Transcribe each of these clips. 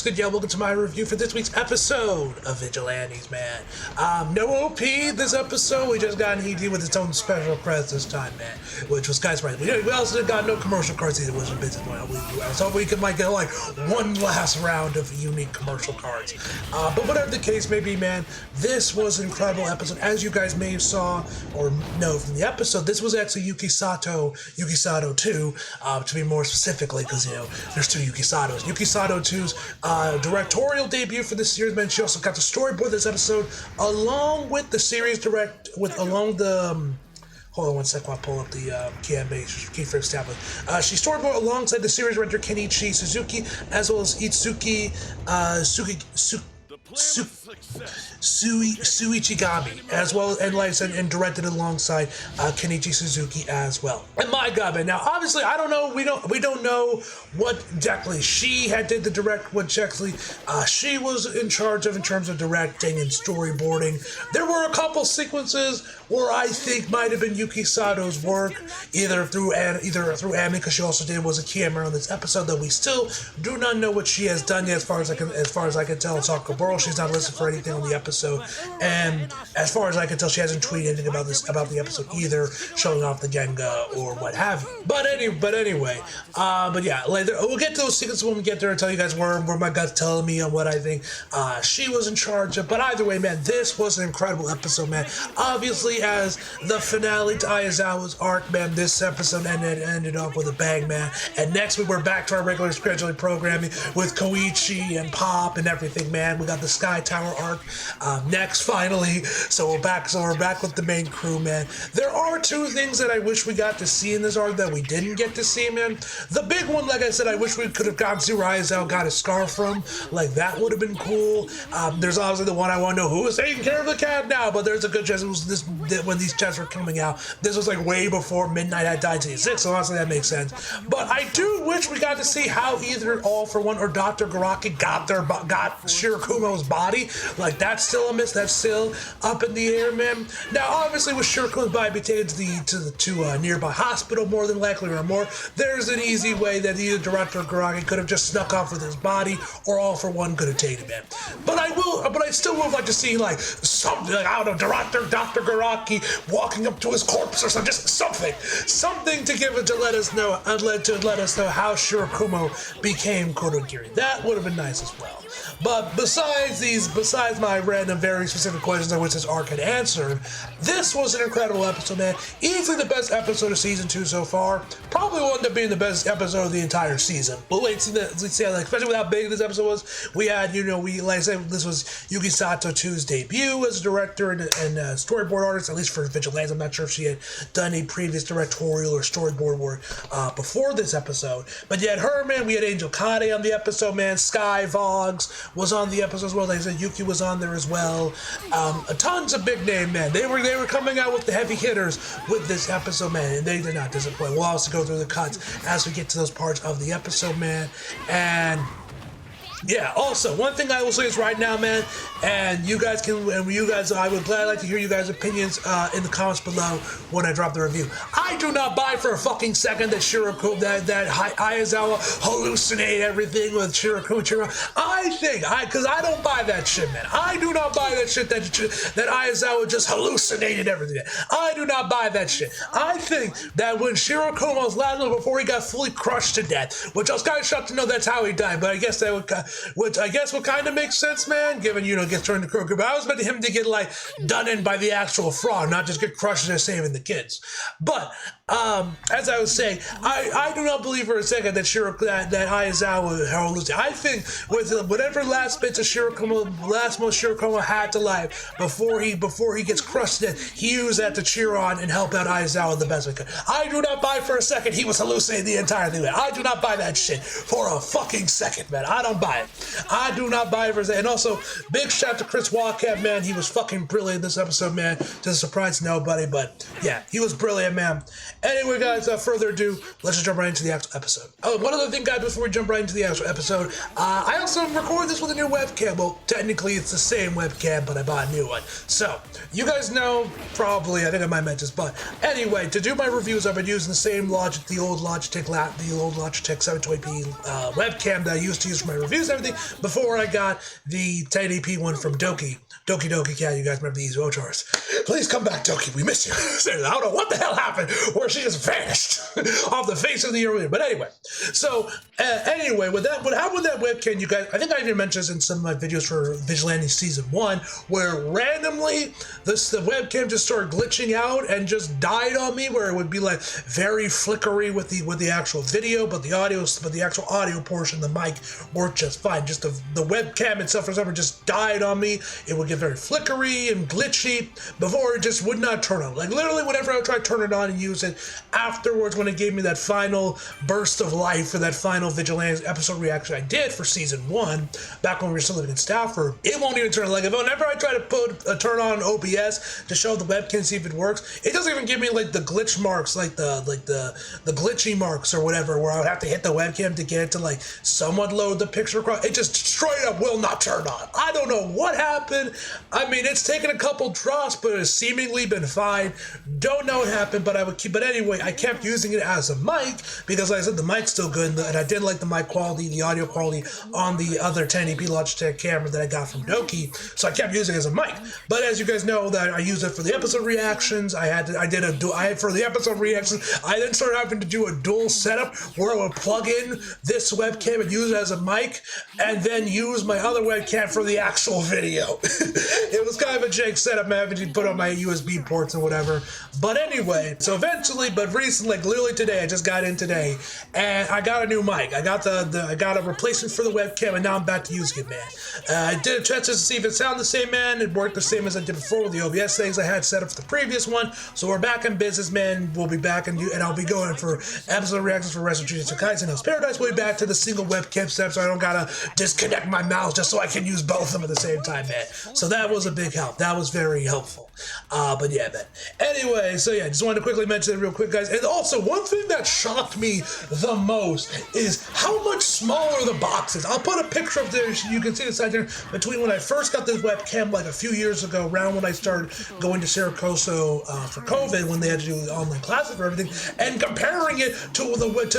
good, y'all? Welcome to my review for this week's episode of Vigilantes, man. No OP this episode. We just got an ED with its own special press this time, man, which was kind of surprising. We also got no commercial cards either, which was business point. I was hoping we could get like one last round of unique commercial cards. But whatever the case may be, man, this was an incredible episode. As you guys may have saw or know from the episode, this was actually Yuki Sato 2, to be more specifically, because, you know, there's two Yuki Satos. Yuki Sato 2's directorial debut for this series, man. She also got to storyboard this episode along with the series hold on one second while I pull up the keyframe tablet. She storyboarded alongside the series director Kenichi Suzuki, as well as Itsuki Suichigami, as well, and like I said, and directed alongside Kenichi Suzuki as well. And my God, man! Now, obviously, I don't know. We don't know what exactly she had did the direct. What exactly she was in charge of in terms of directing and storyboarding. There were a couple sequences where I think might have been Yuki Sato's work, either through Anime, because she also was a camera on this episode. That we still do not know what she has done yet, as far as I can tell. Sakaburo, she's not listed for anything on the episode, and as far as I can tell, she hasn't tweeted anything about the episode either, showing off the Genga or what have you. But yeah, later we'll get to those sequences when we get there and tell you guys where my gut's telling me on what I think she was in charge of. But either way, man, this was an incredible episode, man. Obviously, as the finale to Aizawa's arc, man, this episode ended off with a bang, man. And next week we're back to our regular scheduling programming with Koichi and Pop and everything, man. We got the Sky Tower arc next, finally. So we're back with the main crew, man. There are two things that I wish we got to see in this arc that we didn't get to see, man. The big one, like I said, I wish we could have gotten to see where Aizawa got his scarf from. Like, that would have been cool. There's obviously the one I want to know who is taking care of the cat now, but there's a good chance it was this when these chats were coming out. This was like way before Midnight had died to 6, so honestly that makes sense. But I do wish we got to see how either All For One or Dr. Garaki got Shirakumo's body. Like, that's still a miss. That's still up in the air, man. Now, obviously, with Shirakumo's body be taken to a nearby hospital, more than likely or more, there's an easy way that either Dr. Garaki could have just snuck off with his body, or All For One could have taken him. But I still would like to see like something, like, I don't know, Dr. Garaki walking up to his corpse or something, just something to let us know how Shirakumo became Kodogiri. That would have been nice as well. But besides my random, very specific questions on which this arc had answered, this was an incredible episode, man. Easily the best episode of season 2 so far. Probably will end up being the best episode of the entire season. But let's see, especially with how big this episode was. We had, like I said, this was Yuki Sato 2's debut as a director and storyboard artist, at least for Vigilantes. I'm not sure if she had done any previous directorial or storyboard work before this episode. But you had her, man. We had Angel Kade on the episode, man. Sky Vogs was on the episode as well. Like I said, Yuki was on there as well. Tons of big name, man. They were coming out with the heavy hitters with this episode, man, and they did not disappoint. We'll also go through the cuts as we get to those parts of the episode, man. And yeah, also, one thing I will say is right now, man, I would gladly like to hear you guys' opinions in the comments below when I drop the review. I do not buy for a fucking second that Shirakumo, that Aizawa hallucinated everything with Shirakumo. Because I don't buy that shit, man. I do not buy that shit that Aizawa just hallucinated everything. I do not buy that shit. I think that when Shirakumo's last one before he got fully crushed to death, which I was kind of shocked to know that's how he died, but I guess that would kind of make sense, man, given, gets turned to Kroger. But I was expecting him to get, like, done in by the actual fraud, not just get crushed and saving the kids. But, as I was saying, I do not believe for a second that Aizawa hallucinated. I think with whatever last bits of Shirakumo had to life before he gets crushed to death, he used that to cheer on and help out Aizawa the best we could. I do not buy for a second he was hallucinating the entire thing, man. I do not buy that shit for a fucking second, man. I don't buy it. I do not buy it for a second. And also, big shout out to Chris Walcott, man. He was fucking brilliant this episode, man. To surprise nobody, but yeah, he was brilliant, man. Anyway, guys, without further ado, let's just jump right into the actual episode. Oh, one other thing, guys, before we jump right into the actual episode, I also recorded this with a new webcam. Well, technically, it's the same webcam, but I bought a new one. So, you guys know, probably, I think I might mention this, but anyway, to do my reviews, I've been using the same the old Logitech 720p webcam that I used to use for my reviews series and everything before I got the 1080p one from Doki. Doki Doki, yeah, you guys remember these Ochars. Please come back, Doki, we miss you. I don't know what the hell happened, where she just vanished off the face of the earth. But anyway, so anyway, what happened with that webcam, you guys, I think I even mentioned this in some of my videos for Vigilantes Season 1, where randomly the webcam just started glitching out and just died on me, where it would be like very flickery with the actual video, but the actual audio portion, the mic worked just fine. Just the webcam itself for some reason just died on me. It would get very flickery and glitchy before it just would not turn on. Like literally whenever I would try to turn it on and use it afterwards, when it gave me that final burst of life for that final Vigilantes episode reaction I did for Season 1, back when we were still living in Stafford, it won't even turn on. Like whenever I try to turn on OBS to show the webcam, see if it works, it doesn't even give me like the glitch marks, like the glitchy marks or whatever, where I would have to hit the webcam to get it to like somewhat load the picture across. It just straight up will not turn on. I don't know what happened. I mean, it's taken a couple drops, but it's seemingly been fine. Don't know what happened, but anyway, I kept using it as a mic because, like I said, the mic's still good, and I did like the mic quality, the audio quality on the other 1080p Logitech camera that I got from Doki, so I kept using it as a mic. But as you guys know, that I use it for the episode reactions. For the episode reactions, I then started having to do a dual setup where I would plug in this webcam and use it as a mic, and then use my other webcam for the actual video. It was kind of a jank setup, man, having to put on my USB ports and whatever. But anyway, so eventually, but recently, like literally today, I just got in today, and I got a new mic. I got I got a replacement for the webcam, and now I'm back to using it, man. I did a test to see if it sounded the same, man. It worked the same as I did before with the OBS things I had set up for the previous one. So we're back in business, man. We'll be back, and I'll be going for episode reactions for Resurrection Kaisen Hell's Paradise. We'll be back to the single webcam step, so I don't gotta disconnect my mouse just so I can use both of them at the same time, man. So that was a big help. That was very helpful. But yeah, man. Anyway, so yeah, just wanted to quickly mention it real quick, guys. And also, one thing that shocked me the most is how much smaller the box is. I'll put a picture of this. You can see the side there between when I first got this webcam, like a few years ago, around when I started going to Shirakumo for COVID, when they had to do online classes for everything, and comparing it to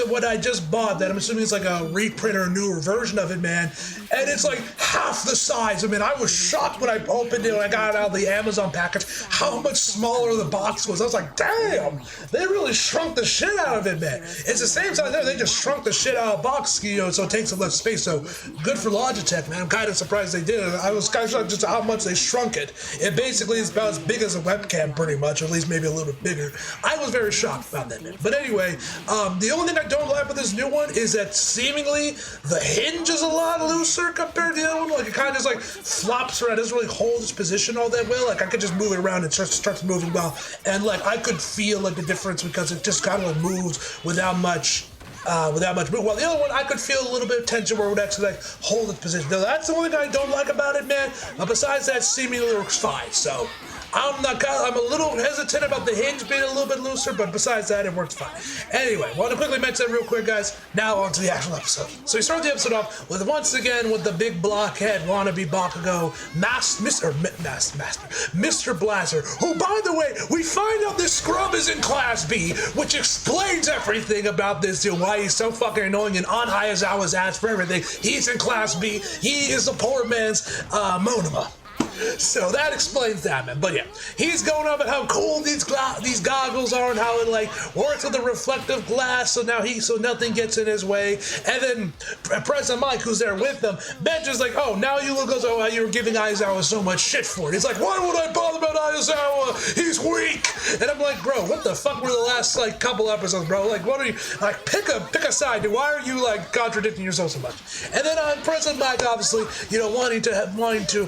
what I just bought. That I'm assuming is like a reprint or a newer version of it, man. And it's like half the size. I mean, I was shocked when I opened it, when I got it out of the Amazon package, how much smaller the box was. I was like, damn, they really shrunk the shit out of it, man. It's the same size there. They just shrunk the shit out of the box, so it takes up less space. So good for Logitech, man. I'm kind of surprised they did it. I was kind of shocked just how much they shrunk it. It basically is about as big as a webcam, pretty much, or at least maybe a little bit bigger. I was very shocked about that, man. But anyway, the only thing I don't like with this new one is that seemingly the hinge is a lot looser compared to the other one. Like it kind of just like flops around. It doesn't really hold its position all that well. Like I could just move it around and it starts moving well. And like I could feel like the difference because it just kind of like moves without much movement. While the other one, I could feel a little bit of tension where it would actually like hold its position. Now that's the only thing I don't like about it, man. Besides that, seemingly works fine. So I'm a little hesitant about the hinge being a little bit looser, but besides that, it works fine. Anyway, want to quickly mention that real quick, guys. Now on to the actual episode. So we start the episode off with, once again, with the big blockhead wannabe Bakugo, Mr. Blaster, who, by the way, we find out this scrub is in Class B, which explains everything about this deal, why he's so fucking annoying and on Hayazawa's ass for everything. He's in Class B. He is the poor man's Monoma. So that explains that, man. But yeah, he's going up at how cool these goggles are and how it like works with the reflective glass, so nothing gets in his way. And then President Mike, who's there with them, mentions like, oh, now you look as though you were giving Aizawa so much shit for it. He's like, why would I bother about Aizawa? He's weak. And I'm like, bro, what the fuck were the last like couple episodes, bro? Like, what are you like? Pick a side, dude. Why are you like contradicting yourself so much? And then President Mike, obviously, wanting to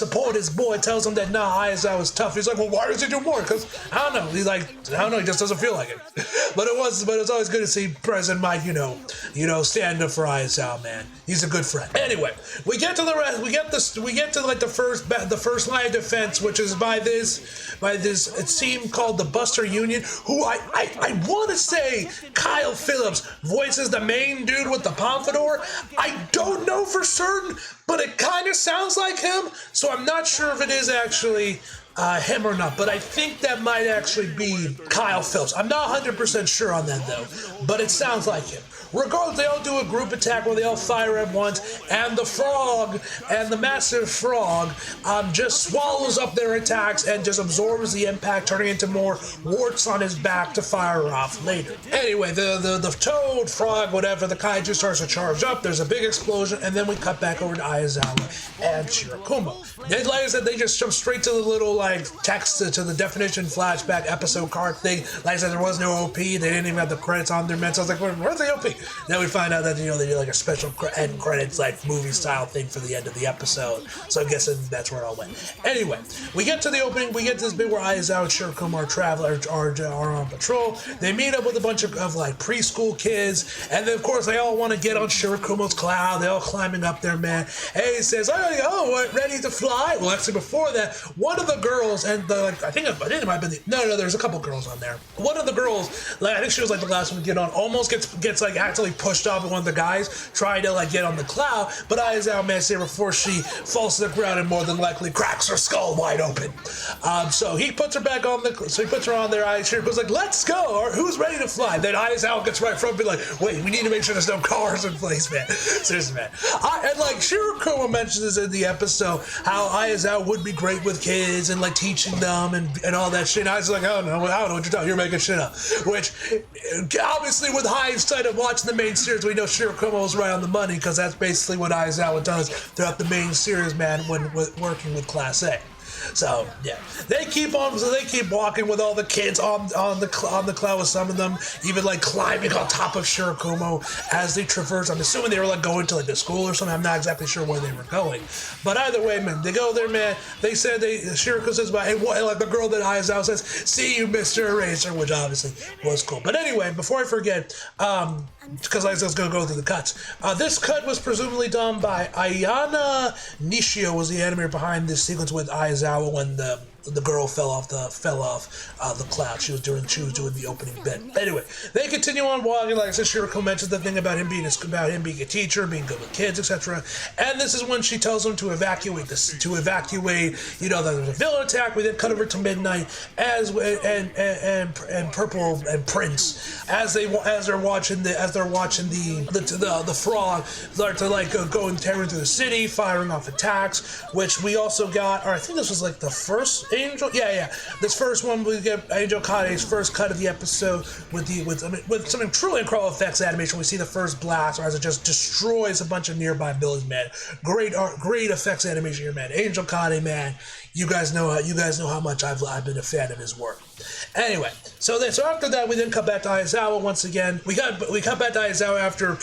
support his boy, tells him that Aizawa is tough. He's like, well, why does he do more? Because I don't know. He's like, I don't know. He just doesn't feel like it. But it's always good to see President Mike, stand up for Aizawa, man. He's a good friend. Anyway, we get to the rest. We get to like the first line of defense, which is by this team called the Buster Union, who I want to say Kyle Phillips voices the main dude with the pompadour. I don't know for certain, but it kind of sounds like him, so I'm not sure if it is actually him or not, but I think that might actually be Kyle Phelps. I'm not 100% sure on that though, but it sounds like him. Regardless, they all do a group attack where they all fire at once, and the frog, and the massive frog, just swallows up their attacks and just absorbs the impact, turning into more warts on his back to fire off later. Anyway, the toad, frog, whatever, the kaiju starts to charge up, there's a big explosion, and then we cut back over to Aizawa and Shirakumo. Like I said, they just jump straight to the little, like, text to the definition flashback episode card thing. Like I said, there was no OP, they didn't even have the credits on their men, so I was like, where's the OP? Then we find out that, they did like a special end credits, like movie style thing for the end of the episode. So I'm guessing that's where it all went. Anyway, we get to the opening, we get to this bit where Aizawa and Shirakumo are on patrol. They meet up with a bunch of like preschool kids, and then of course they all want to get on Shirakumo's cloud. They're all climbing up there, man. And he says, oh, what, ready to fly? Well, actually before that, one of the girls, and I think it might have been no, there's a couple girls on there. One of the girls, like I think she was like the last one to get on, almost gets like actually pushed off at one of the guys trying to like get on the cloud, but Aizawa managed to before she falls to the ground and more than likely cracks her skull wide open. So he puts her back on he puts her on there. Shirakumo's like, let's go, or who's ready to fly? Then Aizawa gets right from, be like, wait, we need to make sure there's no cars in place, man. Seriously, man. And like Shirakumo mentions this in the episode, how Aizawa would be great with kids and like teaching them and all that shit. And I was like, I don't know what you're talking. You're making shit up. Which obviously, with hindsight of watching the main series, we know Shirakumo was right on the money, because that's basically what Aizawa does throughout the main series, man, when working with Class A. So yeah, they keep walking with all the kids on the cloud with some of them, even like climbing on top of Shirakumo as they traverse. I'm assuming they were like going to like the school or something. I'm not exactly sure where they were going, but either way, man, they go there, man. They said Shirakumo says, "Hey, what?" Like the girl that Aizawa says, "See you, Mr. Eraser," which obviously was cool. But anyway, before I forget, because I was going to go through the cuts. This cut was presumably done by Ayana Nishio, was the animator behind this sequence with Aizawa when the girl fell off the cloud. She was doing the opening bit. Anyway, they continue on walking. Like I said, Shirakumo mentions the thing about him being a teacher, being good with kids, etc. And this is when she tells them to evacuate. There's a villain attack. We then cut over to midnight and Purple and Prince as they're watching the frog start to like go and tear into the city, firing off attacks. Which we also got, or I think this was like the first Angel, this first one we get Angel Kade's first cut of the episode with some truly incredible effects animation. We see the first blast, or as it just destroys a bunch of nearby buildings, man. Great art, great effects animation here, man. Angel Kade, man. You guys know how much I've been a fan of his work. Anyway, so after that, we then cut back to Aizawa once again. We cut back to Aizawa after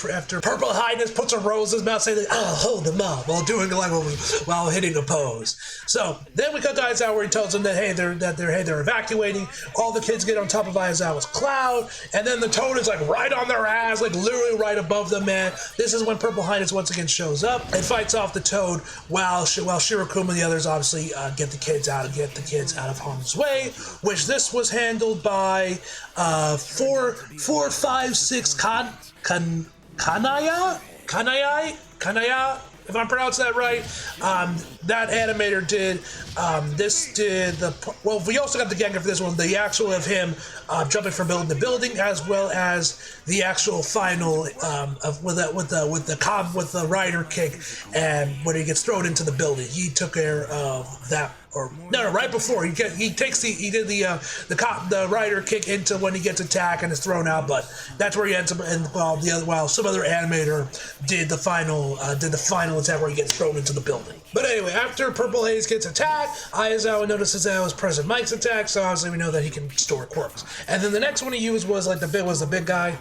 Purple Highness puts a rose in his mouth, saying, "I'll hold him up," while hitting a pose. So then we cut to Aizawa, where he tells them that they're evacuating. All the kids get on top of Aizawa's cloud, and then the toad is like right on their ass, like literally right above them, man. This is when Purple Highness once again shows up and fights off the toad, while Shirakumo and the others obviously get the kids out of harm's way. Which this was handled by 456 Kanaya, if I'm pronouncing that right. That animator did. We also got the ganga for this one. The actual of him jumping from building to building, as well as the actual final with the rider kick, and when he gets thrown into the building, he took care of that. Or no, right before he did the rider kick into when he gets attacked and is thrown out, but that's where he ends up. And while some other animator did the final attack where he gets thrown into the building. But anyway, after Purple Haze gets attacked, Aizawa notices that it was President Mike's attack, so obviously we know that he can store quirks. And then the next one he used was the big guy.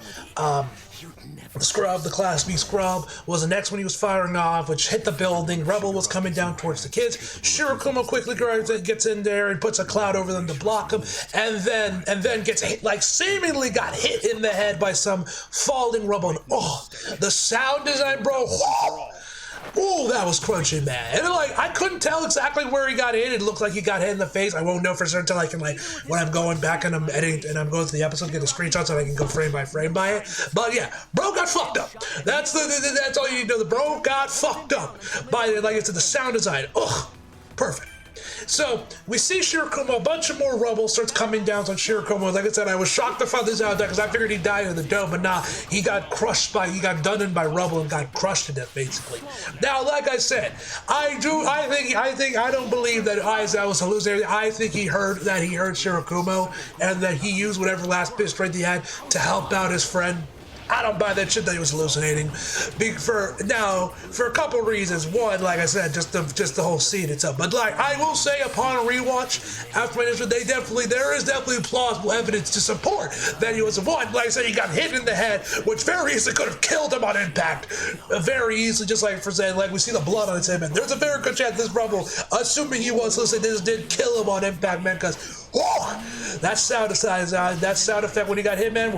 The Scrub, the Class B Scrub, was the next one he was firing off, which hit the building. Rubble was coming down towards the kids. Shirakumo quickly gets in there and puts a cloud over them to block them, and then gets hit, like seemingly got hit in the head by some falling rubble. And the sound design, bro. Ooh, that was crunchy, man. And I couldn't tell exactly where he got hit. It looked like he got hit in the face. I won't know for certain until I can, when I'm going back and I'm editing and I'm going to the episode, get the screenshots so I can go frame by frame by it. But yeah, bro got fucked up. That's all you need to know. The bro got fucked up by, like I said, the sound design. Ugh, perfect. So we see Shirakumo, a bunch of more rubble starts coming down on Shirakumo. Like I said, I was shocked to find this out because I figured he died in the dome, but nah, he got done in by rubble and got crushed to death, basically. Now, like I said, I don't believe that Aizawa was hallucinating. I think he heard Shirakumo and that he used whatever last bit of strength he had to help out his friend. I don't buy that shit that he was hallucinating. For a couple reasons. One, like I said, just the whole scene itself. But like I will say, upon a rewatch after my initial, there is definitely plausible evidence to support that he was one. Like I said, he got hit in the head, which very easily could have killed him on impact. Very easily, just like for saying, like we see the blood on his head, man. There's a very good chance this rubble, assuming he was hallucinating, this did kill him on impact, man. Because that sound effect when he got hit, man,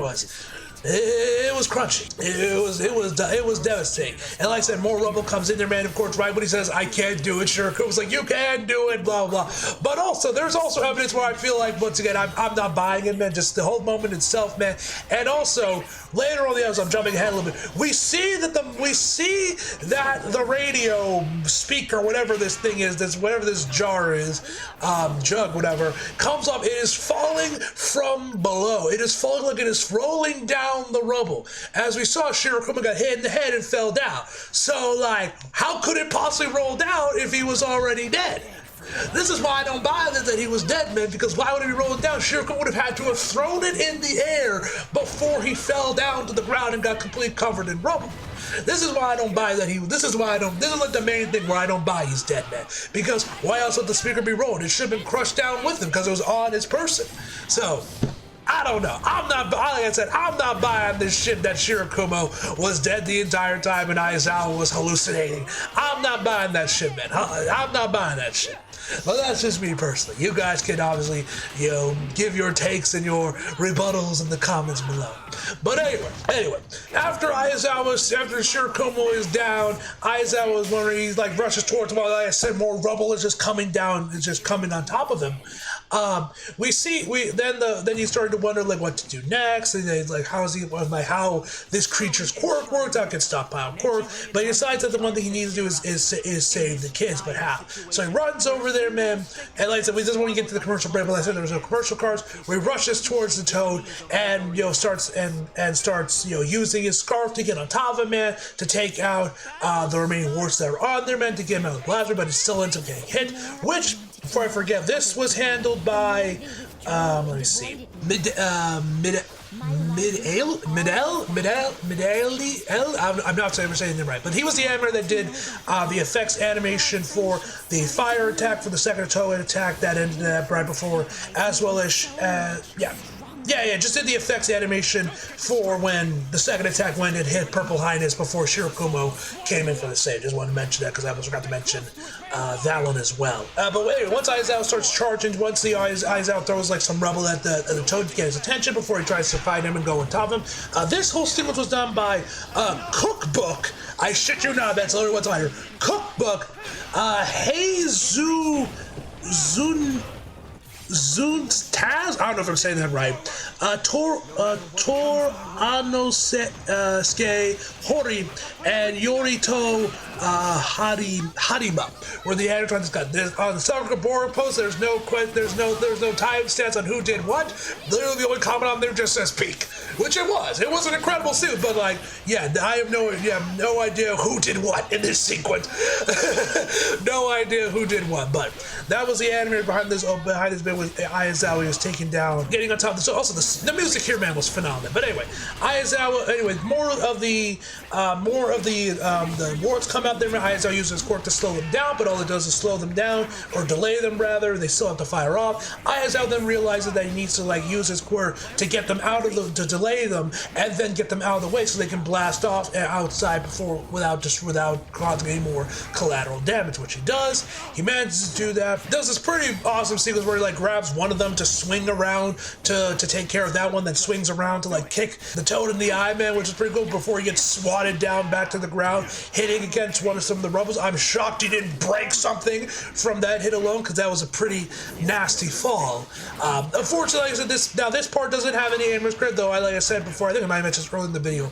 it was crunchy. It was devastating. And like I said, more rubble comes in there, man. Of course, right when he says, "I can't do it," Shirakumo's like, "You can do it," blah blah. But also, there's also evidence where I feel like once again, I'm not buying it, man. Just the whole moment itself, man. And also later on the episode, I'm jumping ahead a little bit. We see that the radio speaker, whatever this thing is, whatever this jar is, jug, whatever, comes up. It is falling from below. It is falling like it is rolling down the rubble. As we saw, Shirakumo got hit in the head and fell down. So, like, how could it possibly roll down if he was already dead? This is why I don't buy that he was dead, man, because why would he be rolling down? Shirakumo would have had to have thrown it in the air before he fell down to the ground and got completely covered in rubble. This is why I don't buy that this is like the main thing where I don't buy he's dead, man. Because why else would the speaker be rolled? It should have been crushed down with him because it was on his person. So, I don't know. Like I said, I'm not buying this shit that Shirakumo was dead the entire time and Aizawa was hallucinating. I'm not buying that shit, man. I'm not buying that shit. Well, that's just me personally. You guys can obviously, give your takes and your rebuttals in the comments below. But anyway, after Shirakumo is down, Aizawa is wondering, he's like rushes towards him. Like I said, more rubble is just coming down, it's just coming on top of him. Then he started to wonder like what to do next, and he's like, how this creature's quirk works, I can stockpile quirk, but he decides that the one thing he needs to do is save the kids, but how? So he runs over there, man, and like I said, this is when we get to the commercial break, but like I said, there was no commercial cards, where he rushes towards the toad, and starts using his scarf to get on top of him, man, to take out the remaining wards that are on there, man, to get him out of the blaster, but he still ends up getting hit, which, before I forget, this was handled by, let me see, I'm not ever saying it right, but he was the animator that did the effects animation for the fire attack, for the second Toad attack that ended up right before, as well as, just did the effects animation for when the second attack went and hit Purple Highness before Shirakumo came in for the save. Just wanted to mention that because I almost forgot to mention that one as well. But anyway, once Aizawa starts charging, once the Aizawa throws like some rubble at the Toad to get his attention before he tries to fight him and go on top of him. This whole sequence was done by Cookbook. I shit you not, that's literally what's on here. Cookbook. Zuntaz? I don't know if I'm saying that right. Tor Anosuke Hori and Yorito Harima were the animatronics got. On the Sakura post, there's no time stamps on who did what. Literally, the only comment on there just says peak, which it was. It was an incredible suit, but I have no idea who did what in this sequence. No idea who did what, but that was the animator behind this bit with Aizawa was taken down, getting on top of this. So also the music here, man, was phenomenal. But anyway, Aizawa. More of the wards come out there. Aizawa uses his quirk to slow them down, but all it does is slow them down or delay them rather. They still have to fire off. Aizawa then realizes that he needs to use his quirk to get them to delay them, and then get them out of the way so they can blast off outside without causing any more collateral damage, which he does. He manages to do that. Does this pretty awesome sequence where he grabs one of them to swing around to take care of that one, then swings around to like kick the Toad in the eye, man, which is pretty cool, before he gets swatted down back to the ground, hitting against one of some of the Rebels. I'm shocked he didn't break something from that hit alone, because that was a pretty nasty fall. Unfortunately, like I said, this part doesn't have any aimless crit, though. Like I said before, I think I might have mentioned this earlier in the video.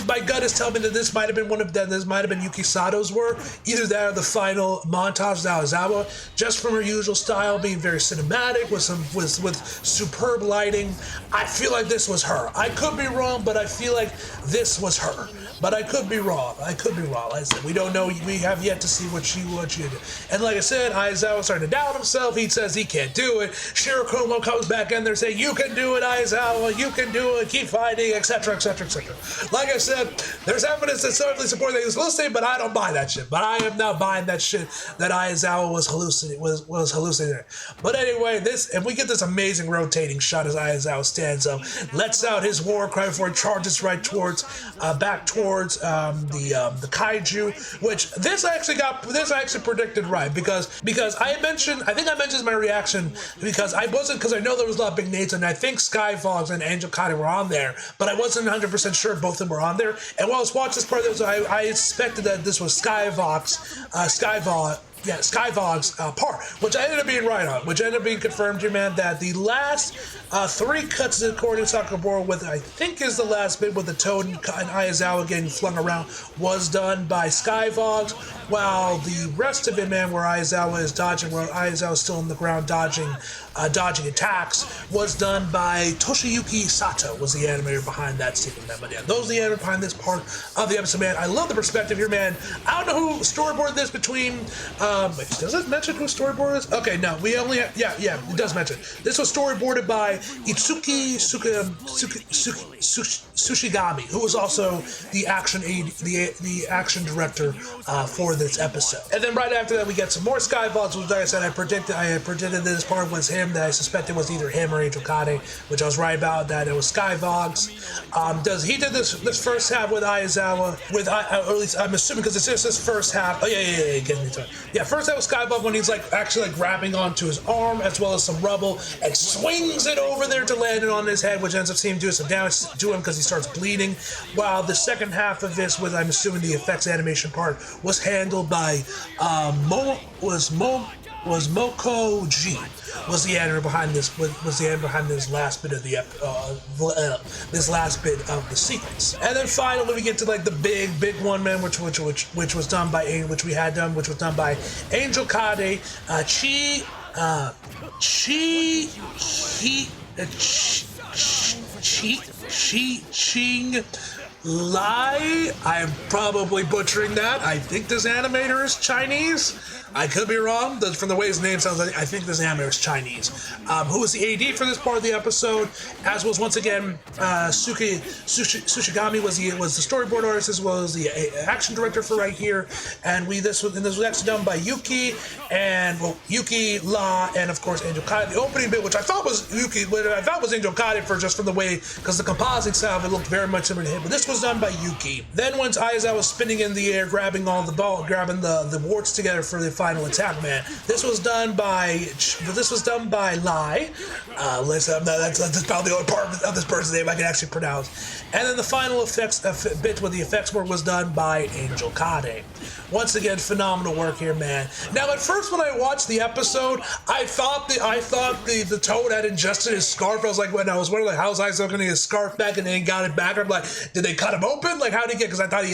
My gut is telling me that this might have been one of them. This might have been Yuki Sato's work, either that or the final montage of Aizawa, just from her usual style, being very cinematic with superb lighting. I feel like this was her. I could be wrong, but I feel like this was her. But I could be wrong. Like I said, we don't know. We have yet to see what she did. And like I said, Aizawa starting to doubt himself. He says he can't do it. Shirakumo comes back in there saying, "You can do it, Aizawa. You can do it. Keep fighting, etc., etc., etc." Like I said, there's evidence that certainly supports that he was hallucinating, but I don't buy that shit. But I am not buying that shit that Aizawa was hallucinating. But anyway, and we get this amazing rotating shot as Aizawa stands up, lets out his war cry before he charges right back towards the kaiju, which this I actually predicted right, because I think I mentioned my reaction, because I know there was a lot of big names, and I think Skyfox and Angel Kade were on there, but I wasn't 100% sure both of them were on there. And while I was watching this part, I suspected that this was Skyfox's part, which I ended up being right on, which ended up being confirmed here, man, that the last 3 cuts according to Sakaburo, with I think is the last bit with the Toad and Aizawa getting flung around, was done by Skyfox, while the rest of it, man, where Aizawa is dodging, where Aizawa is still on the ground dodging attacks, was done by Toshiyuki Sato, was the animator behind that sequence, man. But yeah, those are the animators behind this part of the episode, man. I love the perspective here, man. I don't know who storyboarded this between, does it mention who storyboarded this? Okay, no, we only have, yeah, it does mention. This was storyboarded by Itsuki Tsushigami, who was also the action director for this episode. And then right after that, we get some more Skyfox, which, like I said, I predicted this part was him, that I suspected was either him or Angel Kade, which I was right about, that it was Skyfox. He did this first half with Aizawa, or at least I'm assuming, because it's just his first half. Oh yeah, getting into it. Yeah, first half was Skyfox when he's actually grabbing onto his arm as well as some rubble and swings it over there to land it on his head, which ends up seeing him do some damage to him because he starts bleeding. While the second half of this, with I'm assuming the effects animation part, was handled by Moko G, was the animator behind this. Was the animator behind this last bit of the the sequence. And then finally we get to like the big one, man, which was done by Angel Kade, Ching Lai. I'm probably butchering that. I think this animator is Chinese. I could be wrong. From the way his name sounds, I think this animator is Chinese. Who was the AD for this part of the episode? As was once again Tsushigami was the storyboard artist, as well as the action director for right here. And this was actually done by Yuki La, and of course Angel Kade. The opening bit, which I thought was Angel Kade from the way, because the composite style of it looked very much similar to him. But this was done by Yuki. Then once Aizawa was spinning in the air, grabbing the warts together for the final attack, man. This was done by Lai. That's probably the only part of this person's name I can actually pronounce. And then the final effects bit with the effects work was done by Angel Kade. Once again, phenomenal work here, man. Now, at first when I watched the episode, I thought the Toad had ingested his scarf. I was like, how's Aizawa going to get his scarf back, and then got it back? I'm like, did they cut him open? Like, how did he get? Because I thought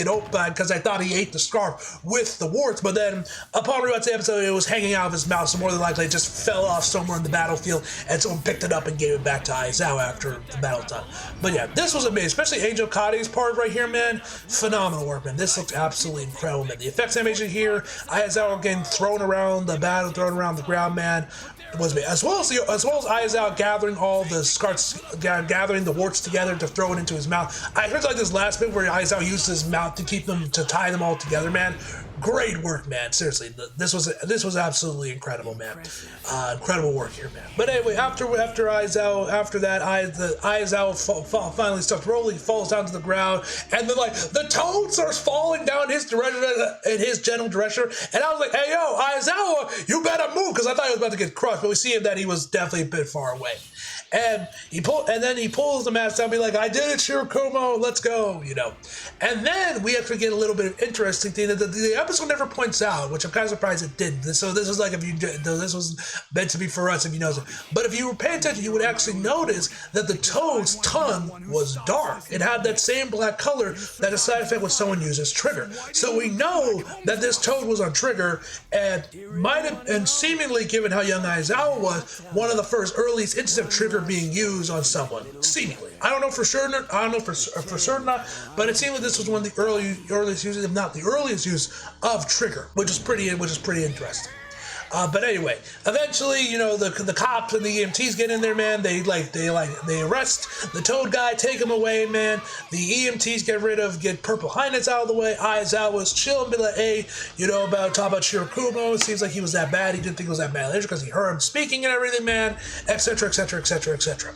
he ate the scarf with the warts. But then upon rewatching the episode, it was hanging out of his mouth, so more than likely it just fell off somewhere in the battlefield, and someone picked it up and gave it back to Aizawa after the battle's done. But yeah, this was amazing, especially Angel Kade's part right here, man. Phenomenal work, man. This looked absolutely incredible, man. The effects animation here, Aizawa getting thrown around the ground, man, was me. As well as Aizawa gathering all the gathering the warts together to throw it into his mouth. I heard like this last bit where Aizawa used his mouth to tie them all together, man. great work, man. Seriously, this was absolutely incredible, man. Incredible work here, man. But anyway, after Aizawa, after that, Aizawa finally stops rolling, falls down to the ground, and then like the toad starts falling down his direction, in his general direction, and I was like, hey yo, Aizawa, you better move, because I thought he was about to get crushed, but we see that he was definitely a bit far away. And then he pulls the mask down, be like, I did it, Shirakumo, let's go, you know. And then we actually get a little bit of interesting thing that the episode never points out, which I'm kind of surprised it didn't. So this is like, this was meant to be for us if you know it. But if you were paying attention, you would actually notice that the toad's tongue was dark. It had that same black color that a side effect when someone uses trigger. So we know that this toad was on trigger, and seemingly, given how young Aizawa was, one of the first earliest instances of trigger being used on someone, seemingly. I don't know for sure. I don't know for certain not, but it seemed like this was one of the earliest uses, if not the earliest use of trigger, which is pretty interesting. But anyway, eventually, you know, the cops and the EMTs get in there, man. They arrest the toad guy, take him away, man. The EMTs get Purple Highness out of the way. Aizawa was chilling, be like, hey, you know, talk about Shirakumo. It seems like he was that bad. He didn't think it was that bad later because he heard him speaking and everything, man, etc., etc., etc., etc.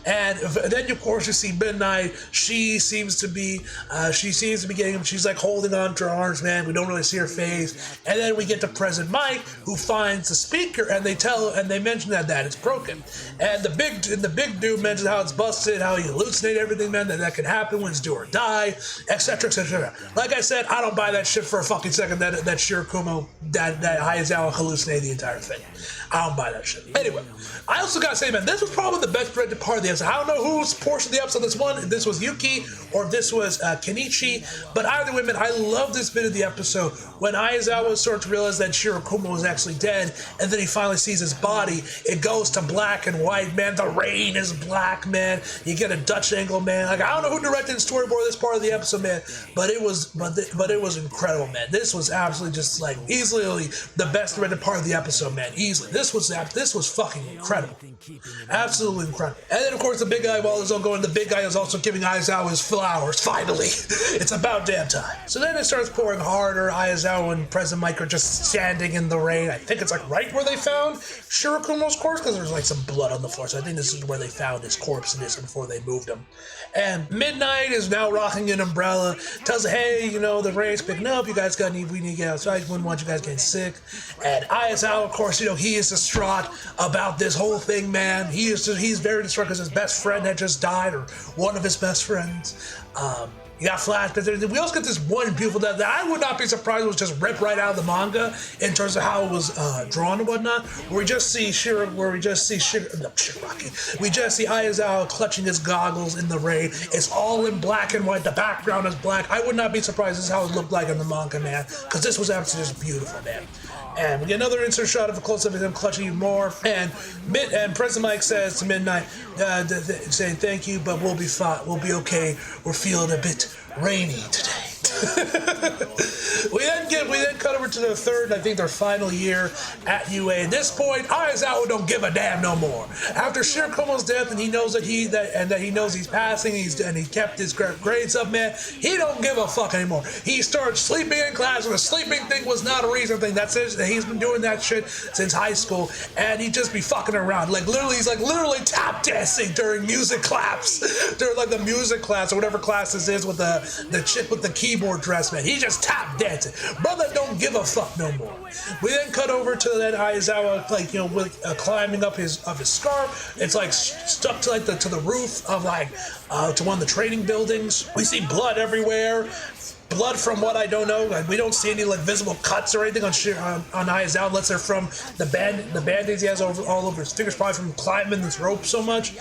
And then, of course, you see Midnight. She seems to be getting him. She's like holding on to her arms, man. We don't really see her face. And then we get to President Mike, who finds the speaker, and they mention that it's broken. And the big dude mentions how it's busted, how he hallucinated everything, man, that can happen when it's do or die, etc., etc. Like I said, I don't buy that shit for a fucking second that Shirakumo, that Aizawa hallucinated the entire thing. I don't buy that shit. Anyway, I also gotta say, man, this was probably the best directed part of the episode. I don't know whose portion of the episode this one, if this was Yuki or if this was Kenichi, but either way, man, I love this bit of the episode when Aizawa starts to realize that Shirakumo was actually dead, and then he finally sees his body. It goes to black and white, man. The rain is black, man. You get a Dutch angle, man. Like, I don't know who directed and storyboarded this part of the episode, man, but it was incredible, man. This was absolutely just like easily the best directed part of the episode, man. Easily. This was fucking incredible. Absolutely incredible. And then, of course, the big guy, while this all going, the big guy is also giving Aizawa his flowers, finally. It's about damn time. So then it starts pouring harder. Aizawa and President Mike are just standing in the rain. I think it's like right where they found Shirakumo's corpse, because there's like some blood on the floor. So I think this is where they found his corpse before they moved him. And Midnight is now rocking an umbrella, tells her, hey, you know, the rain's picking up, we need to get outside, we wouldn't want you guys getting sick. And Aizawa, of course, you know, he is distraught about this whole thing, man. He's very distraught because his best friend had just died, or one of his best friends. You got flashbacks. We also get this one beautiful that I would not be surprised was just ripped right out of the manga in terms of how it was drawn and whatnot. Where we just see Aizawa clutching his goggles in the rain. It's all in black and white. The background is black. I would not be surprised. This is how it looked like in the manga, man. Because this was absolutely just beautiful, man. And we get another insert shot of a close-up of him clutching even more. And President Mike says to Midnight, saying thank you, but we'll be fine. We'll be okay. We're feeling a bit rainy today. we then cut over to their third, I think their final year at UA. At this point, Aizawa don't give a damn no more. After Shirakumo's death, and he knows that he knows he's passing, and he kept his grades up, man. He don't give a fuck anymore. He starts sleeping in class, and the sleeping thing was not a reason thing. That's it. He's been doing that shit since high school, and he just be fucking around. He's literally tap dancing during music claps, during like the music class or whatever class this is with the chick with the keyboard dress, man. He just tap dancing. Brother don't give a fuck no more. We then cut over to that Aizawa, like, you know, with climbing up his scarf. It's like stuck to like to the roof of to one of the training buildings. We see blood everywhere. Blood from what I don't know. Like, we don't see any like visible cuts or anything on Aizawa unless they're from the band-aids he has all over his fingers, probably from climbing this rope so much.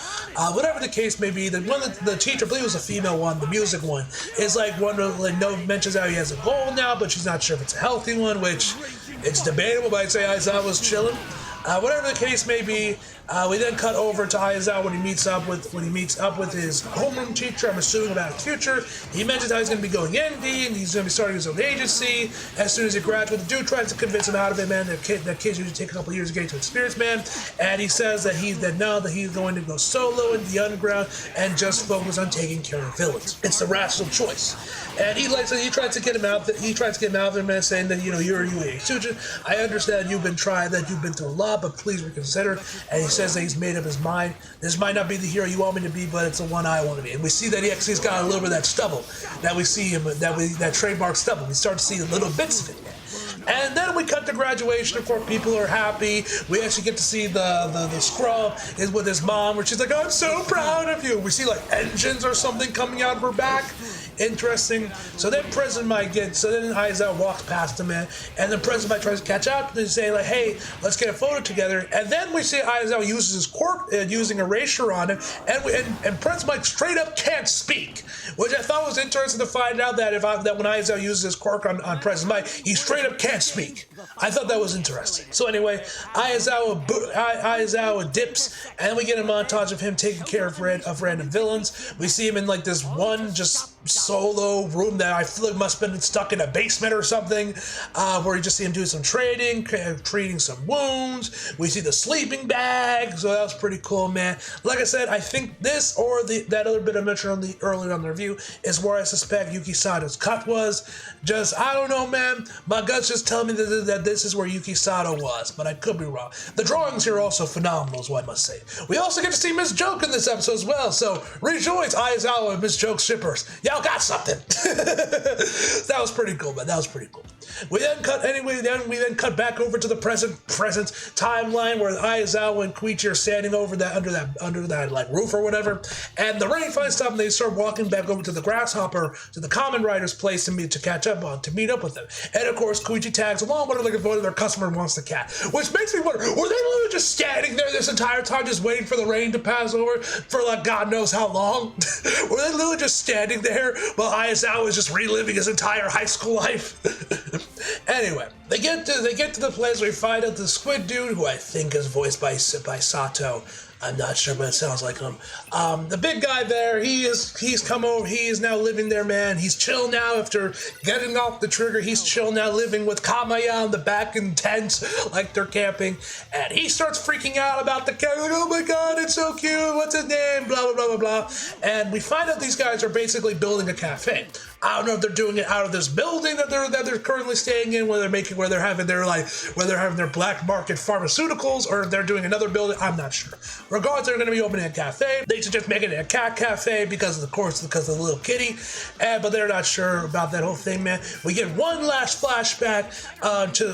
Whatever the case may be, the teacher, I believe it was a female one, the music one, is like one of mentions how he has a goal now, but she's not sure if it's a healthy one, which it's debatable, but I'd say Aizawa's chilling. Whatever the case may be, we then cut over to Aizawa when he meets up with his homeroom teacher. I'm assuming about his future. He mentions how he's going to be going indie and he's going to be starting his own agency as soon as he graduates. The dude tries to convince him out of it, man. That kids usually take a couple years to get into experience, man. And he says that he's going to go solo in the underground and just focus on taking care of villains. It's the rational choice. And he tries to get him out. He tries to get him out of there, man, saying that you're a UA student. I understand you've been through a lot, but please reconsider. And he says that he's made up his mind. This might not be the hero you want me to be, but it's the one I want to be. And we see that he's got a little bit of that stubble that we see him that trademark stubble. We start to see little bits of it. And then we cut to graduation. Of course, people are happy. We actually get to see the scrub is with his mom, where she's like, "I'm so proud of you." We see like engines or something coming out of her back. Interesting. So then Aizawa walks past him, man, and then President Mike tries to catch up and say like, "Hey, let's get a photo together." And then we see Aizawa uses his quirk, using erasure on him, and President Mike straight up can't speak, which I thought was interesting to find out that when Aizawa uses his quirk on President Mike, he straight up can't speak. I thought that was interesting. So anyway, Aizawa dips, and we get a montage of him taking care of random villains. We see him in like this one just solo room that I feel like must have been stuck in a basement or something, where you just see him doing some trading, treating some wounds. We see the sleeping bag, so that was pretty cool, man. Like I said, I think this or that other bit I mentioned earlier on the review is where I suspect Yuki Sato's cut was. Just, I don't know, man. My guts just tell me that this is where Yuki Sato was, but I could be wrong. The drawings here are also phenomenal, is what I must say. We also get to see Miss Joke in this episode as well, so rejoice, Aizawa and Miss Joke shippers. Y'all got something. That was pretty cool, man. That was pretty cool. We then cut back over to the present timeline where Aizawa and Koichi are standing under that like roof or whatever, and the rain finally stops and they start walking back over to the Grasshopper, to the Kamen Rider's place to meet up with them. And of course, Koichi tags along, but like if one of their customer wants the cat, which makes me wonder: were they literally just standing there this entire time, just waiting for the rain to pass over for like God knows how long? Were they literally just standing there while Aizawa is just reliving his entire high school life? Anyway, they get to the place where we find out the squid dude, who I think is voiced by Sato. I'm not sure, but it sounds like him. The big guy there, he's come over. He is now living there, man. He's chill now after getting off the trigger. He's chill now, living with Kamaya on the back in tents, like they're camping. And he starts freaking out about the cat. Like, oh my God, it's so cute. What's his name? Blah blah blah blah blah. And we find out these guys are basically building a cafe. I don't know if they're doing it out of this building that they're currently staying in, where they're having their black market pharmaceuticals, or if they're doing another building. I'm not sure. Regardless, they're going to be opening a cafe. They suggest making it a cat cafe because of the little kitty, but they're not sure about that whole thing, man. We get one last flashback to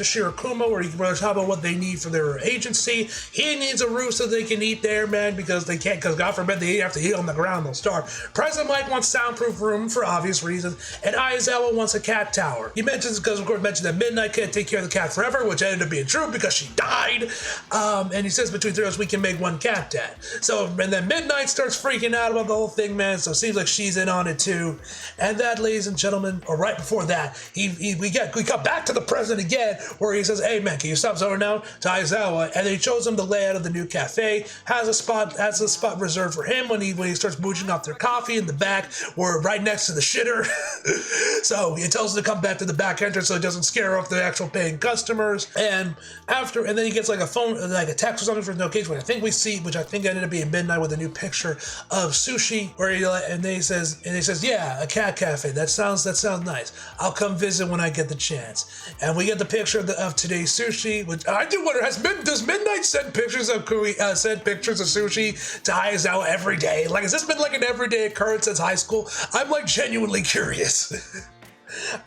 Shirakumo, where they're talking about what they need for their agency. He needs a roof so they can eat there, man, because God forbid they have to eat on the ground, they'll starve. President Mike wants soundproof room for obvious reasons, and Aizawa wants a cat tower. He mentions that Midnight can't take care of the cat forever, which ended up being true because she died. And he says between three of us we can make one cat dad. So, and then Midnight starts freaking out about the whole thing, man. So it seems like she's in on it too. And that, ladies and gentlemen, or right before that, we cut back to the present again, where he says, "Hey man, can you stop over now?" to Aizawa, and then he shows him the layout of the new cafe. Has a spot reserved for him when he starts mooching off their coffee in the back, where right next to the shitter. So he tells him to come back to the back entrance so it doesn't scare off the actual paying customers. And then he gets like a text or something for no case, which I think ended up being Midnight with a new picture of sushi, where he says, "Yeah, a cat cafe. That sounds nice. I'll come visit when I get the chance." And we get the picture of today's sushi, which I do wonder, does Midnight send pictures of sushi to Aizawa every day? Like, has this been like an everyday occurrence since high school? I'm like genuinely curious.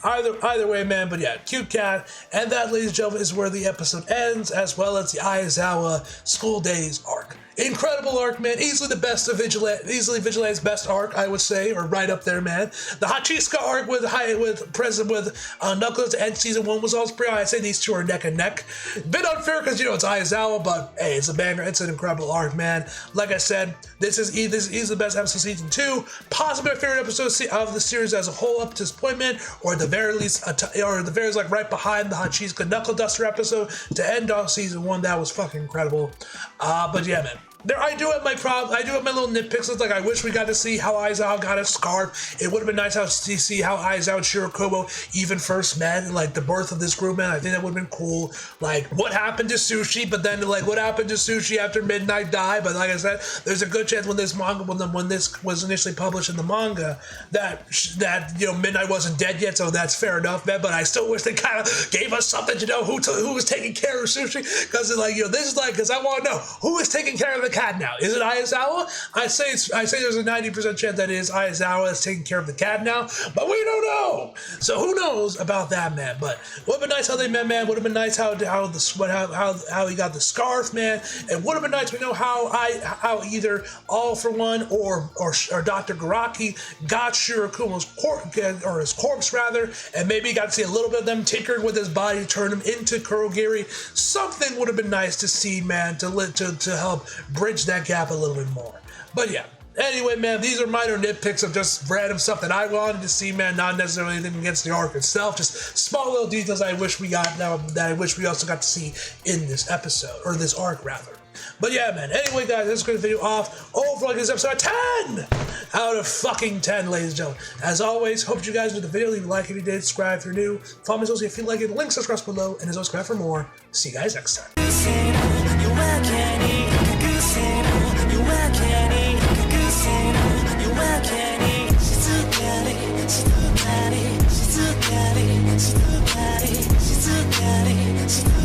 Either way, man, but yeah, cute cat. And that, ladies and gentlemen, is where the episode ends, as well as the Aizawa School Days arc. incredible arc, man. Easily the best of Vigilante's best arc, I would say, or right up there, man. The Hachiska arc with Knuckles to end season 1 was also pretty high. I say these two are neck and neck. Bit unfair because, you know, it's Aizawa, but hey, it's a banger. It's an incredible arc, man. Like I said, this is the best episode of season 2, possibly my favorite episode of the series as a whole up to this point, man, or at the very least, like right behind the Hachiska Knuckle Duster episode to end off season 1. That was fucking incredible. But yeah, man. I do have my little nitpicks. It's like I wish we got to see how Aizawa got a scarf. It would have been nice to see how Aizawa and Shirakumo even first met, and like the birth of this group, man. I think that would have been cool. Like what happened to Sushi, but then like what happened to Sushi after Midnight died. But like I said, there's a good chance when this was initially published in the manga that you know Midnight wasn't dead yet, so that's fair enough, man. But I still wish they kind of gave us something to know who was taking care of Sushi, because like, you know, this is like, because I want to know who is taking care of the cat now. Is it Aizawa? I say there's a 90% chance that it is Aizawa that's taking care of the cat now, but we don't know. So who knows about that, man? But would have been nice how they met, man. Would have been nice how he got the scarf, man. It would have been nice to know how either All For One or Dr. Garaki got Shirakumo's his corpse rather, and maybe got to see a little bit of them tinkered with his body, turn him into Kurogiri. Something would have been nice to see, man, to help bridge that gap a little bit more. But yeah, anyway, man, these are minor nitpicks of just random stuff that I wanted to see, man, not necessarily anything against the arc itself, just small little details I wish we got now, that I wish we also got to see in this episode, or this arc rather. But yeah, man, anyway, guys, let's get the video off. Overall, this episode 10 out of fucking 10, ladies and gentlemen. As always, hope you guys enjoyed the video. Leave a like if you did, subscribe if you're new, follow me if you feel like it, link subscribe below, and as always, subscribe for more. See you guys next time. She's